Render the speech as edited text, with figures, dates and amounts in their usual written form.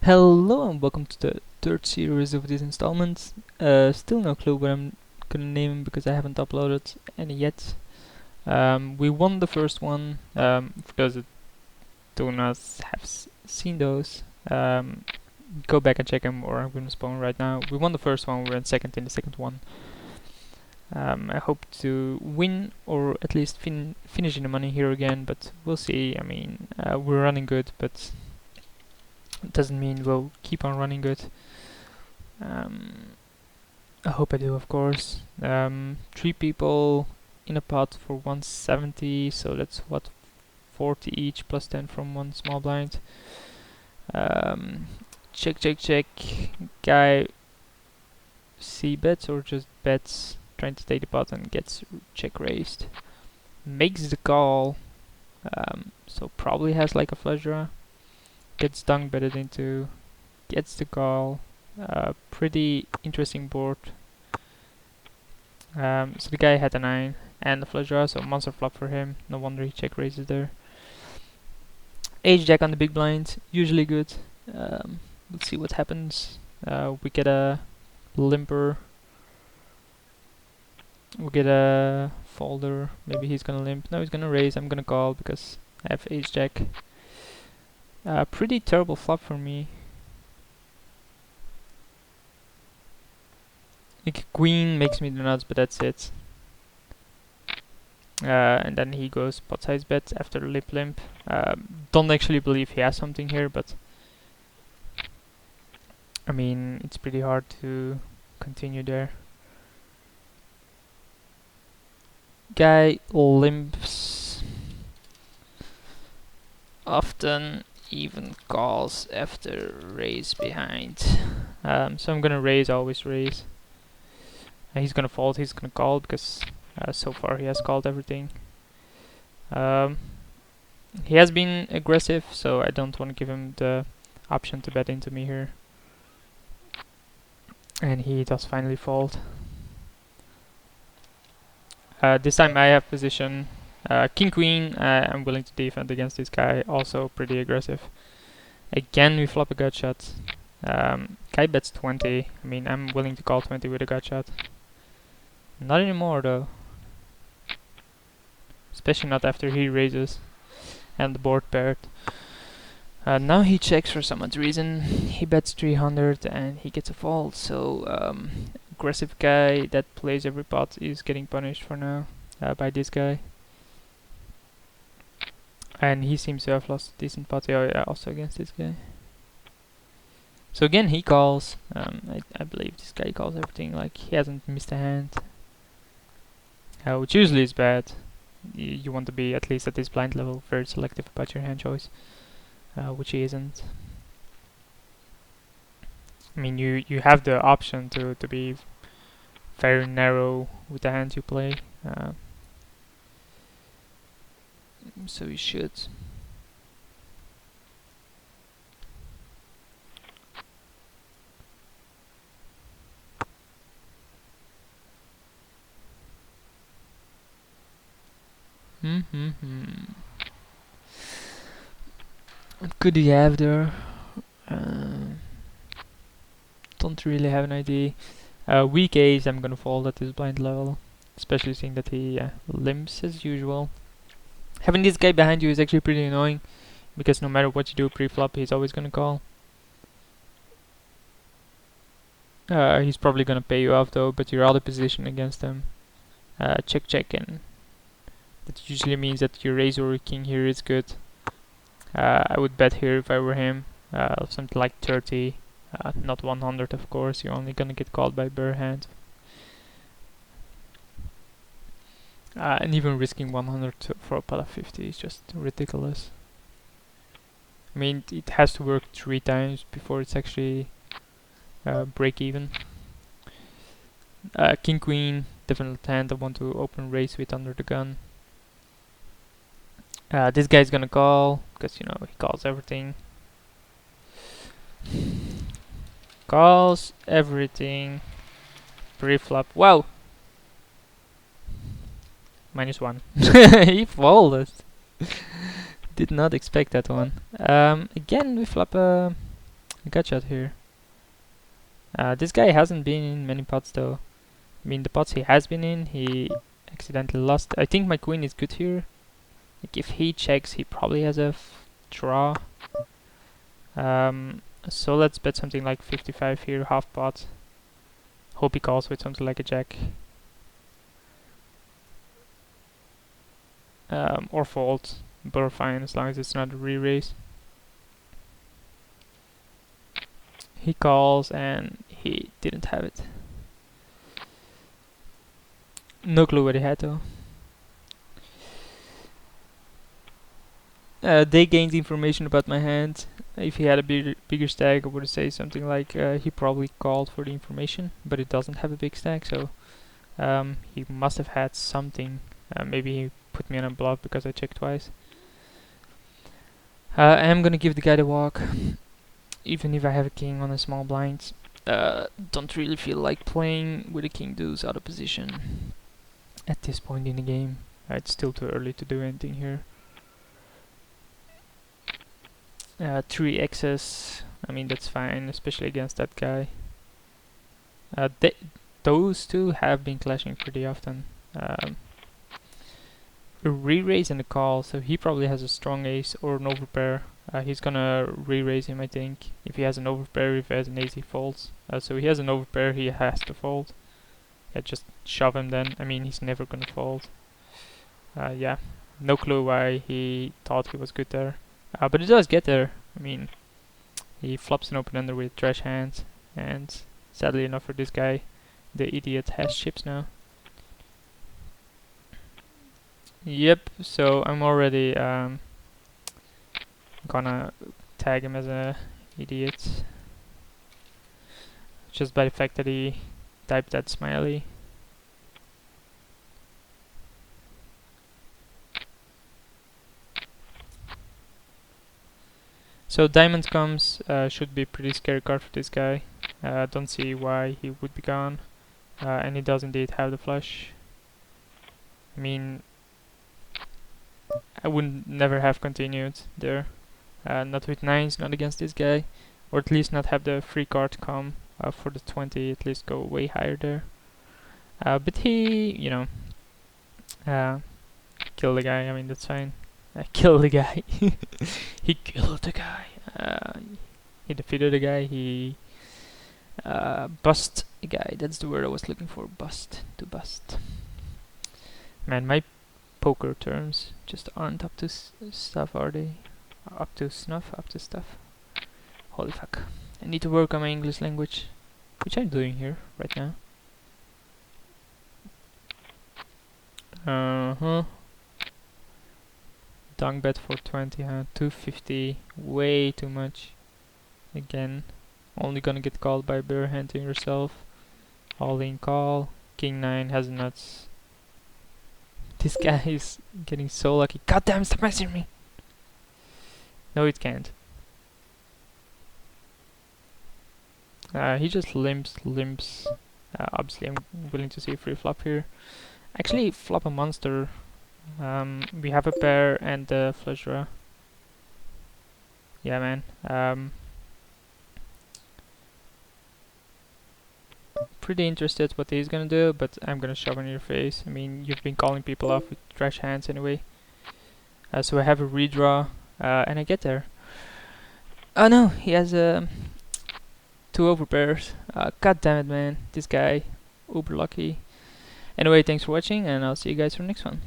Hello and welcome to the third series of this installment. Still no clue what I'm gonna name him because I haven't uploaded any yet. We won the first one. For those that do not have seen those, go back and check them, or I'm gonna spawn right now. We won the first one. We're in second in the second one. I hope to win or at least finish in the money here again, but we'll see. I mean, we're running good, but it doesn't mean we'll keep on running good. I hope I do, of course. 3 people in a pot for 170, so that's what, 40 each plus 10 from one small blind. Check, check, check. Guy C bets or just bets, trying to take the pot and gets check raised. Makes the call, so probably has like a flush draw. Gets dunk betted into, gets the call. Pretty interesting board. So the guy had a 9 and a flush draw, so monster flop for him. No wonder he check raises there. Ace jack on the big blind, usually good. Let's see what happens. We get a limper. We get a folder. Maybe he's gonna limp. No, he's gonna raise. I'm gonna call because I have ace jack. Pretty terrible flop for me. Like queen makes me the nuts, but that's it. And then he goes pot size bet after limp. Don't actually believe he has something here, but I mean it's pretty hard to continue there. Guy limps. Often even calls after raise behind. So I'm gonna raise, always raise. He's gonna fold, he's gonna call because so far he has called everything. He has been aggressive, so I don't want to give him the option to bet into me here. And he does finally fold. This time I have position. King Queen, I'm willing to defend against this guy, also pretty aggressive. Again we flop a gut shot. Guy bets 20, I mean I'm willing to call 20 with a gut shot. Not anymore though. Especially not after he raises and the board paired. Now he checks for some odd reason. He bets 300 and he gets a fold, so aggressive guy that plays every pot is getting punished for now by this guy. And he seems to have lost a decent pot also against this guy. So again he calls. I believe this guy calls everything, like he hasn't missed a hand. Which usually is bad. You want to be, at least at this blind level, very selective about your hand choice, which he isn't. I mean, you have the option to be very narrow with the hands you play, so you should. What could he have there? Don't really have an idea. Weak ace, I'm gonna fold at this blind level, especially seeing that he limps as usual. Having this guy behind you is actually pretty annoying, because no matter what you do pre-flop, he's always gonna call. He's probably gonna pay you off though, but you're out of position against him. Check, check, and that usually means that your raise or king here is good. I would bet here if I were him, something like 30, not 100 of course, you're only gonna get called by bare hand. And even risking 100 for a pot of 50 is just ridiculous. I mean, it has to work 3 times before it's actually break even. King Queen, different hand I want to open raise with under the gun. This guy's gonna call, because you know, he calls everything. Calls everything. Pre-flop. Wow! -1. He folded. Did not expect that one. Again, we flop a gut shot here. This guy hasn't been in many pots though. I mean, the pots he has been in, he accidentally lost. I think my queen is good here. Like, if he checks, he probably has a draw. So let's bet something like 55 here, half pot. Hope he calls with something like a jack. Or fold. Both are fine as long as it's not a re-raise. He calls and he didn't have it. No clue what he had though. They gained information about my hand. If he had a bigger stack, I would say something like he probably called for the information, but it doesn't have a big stack, so he must have had something. Maybe he put me on a bluff because I checked twice. I am gonna give the guy the walk, even if I have a king on a small blind. Don't really feel like playing with a king deuce out of position at this point in the game. It's still too early to do anything here. 3 X's, I mean that's fine, especially against that guy. Those two have been clashing pretty often. A re-raise and a call, so he probably has a strong ace or an overpair. He's gonna re-raise him, I think. If he has an overpair, if he has an ace, he folds. So he has an overpair, he has to fold. Yeah, just shove him then. I mean, he's never gonna fold. Yeah, no clue why he thought he was good there. But it does get there. I mean, he flops an open ender with trash hands, and sadly enough for this guy, the idiot has chips now. Yep, so I'm already gonna tag him as a idiot just by the fact that he typed that smiley. So diamonds comes, should be a pretty scary card for this guy. Don't see why he would be gone. And he does indeed have the flush. I mean, I would never have continued there. Not with 9s, not against this guy. Or at least not have the free card come for the 20, at least go way higher there. But he, you know, killed the guy, I mean that's fine. Kill the guy. He killed the guy. He defeated the guy. He bust the guy. That's the word I was looking for. Bust. To bust. Man, my poker terms just aren't up to stuff, are they? Up to snuff? Up to stuff? Holy fuck. I need to work on my English language, which I'm doing here right now. Dunk bet for 20, 250, way too much. Again, only gonna get called by bare handing yourself. All in call. King 9 has nuts. This guy is getting so lucky. God damn, stop messing me! No, it can't. He just limps. Obviously, I'm willing to see a free flop here. Actually, flop a monster. We have a pair and a flush draw. Yeah, man. Pretty interested what he's gonna do, but I'm gonna shove in your face. I mean, you've been calling people off with trash hands anyway. So I have a redraw, and I get there. Oh no, he has 2 overpairs. God damn it, man. This guy, uber lucky. Anyway, thanks for watching, and I'll see you guys for the next one.